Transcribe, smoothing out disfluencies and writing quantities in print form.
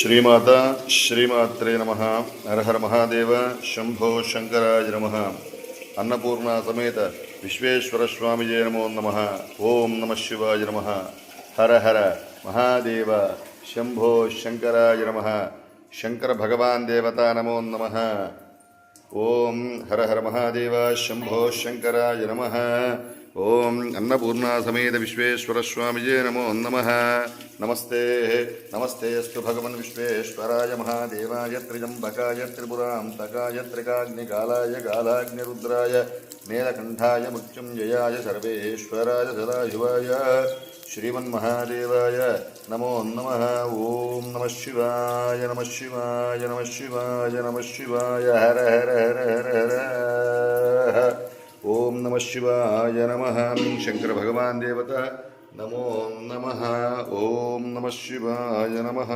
ಶ್ರೀಮಾತಾ ಶ್ರೀಮಾತ್ರೆ ನಮಃ. ಹರ ಹರ ಮಹಾದೇವ ಶಂಭೋ ಶಂಕರಾಯ ನಮಃ. ಅನ್ನಪೂರ್ಣ ಸಮೇತ ವಿಶ್ವೇಶ್ವರ ಸ್ವಾಮಿಜೇ ನಮೋ ನಮಃ. ಓಂ ನಮಃ ಶಿವಾಯ ನಮಃ. ಹರ ಹರ ಮಹಾದೇವ ಶಂಭೋ ಶಂಕರಾಯ ನಮಃ. ಶಂಕರ ಭಗವಾನ್ ದೇವತಾ ನಮೋ ನಮಃ. ಓಂ ಹರ ಹರ ಮಹಾದೇವ ಶಂಭೋ ಶಂಕರಾಯ ನಮಃ. ಓಂ ಅನ್ನಪೂರ್ಣ ಸಮೇತ ವಿಶ್ವೇಶ್ವರ ಸ್ವಾಮಿಜೇ ನಮೋ ನಮಃ. ನಮಸ್ತೆ ನಮಸ್ತೆ ಅಸ್ತು ಭಗವನ್ ವಿಶ್ವೇಶ್ವರಾಯ ಮಹಾದೇವಾಯ ತ್ರ್ಯಂಬಕಾಯ ತ್ರಿಪುರಾಂತಕಾಯ ತ್ರಿಕಾಗ್ನಿಕಾಲಾಯ ಕಾಲಾಗ್ನಿರುದ್ರಾಯ ನೀಲಕಂಠಾಯ ಮೃತ್ಯುಂಜಯಾಯ ಸರ್ವೇಶ್ವರಾಯ ಸದಾಶಿವಾಯ ಶ್ರೀಮನ್ಮಹಾದೇವಾಯ ನಮೋ ನಮಃ. ಓಂ ನಮಃ ಶಿವಾಯ ನಮಃ ಶಿವಾಯ ನಮಃ ಶಿವಾಯ ನಮಃ ಶಿವಾಯ. ಹರ ಹರ ಹರ ಹರ ಹರ. ಓಂ ನಮಃ ಶಿವಾಯ ನಮಃ. ಶಂಕರ ಭಗವಾನ್ ದೇವತಾ ನಮೋ ನಮಃ. ಓಂ ನಮಃ ಶಿವಾಯ ನಮಃ.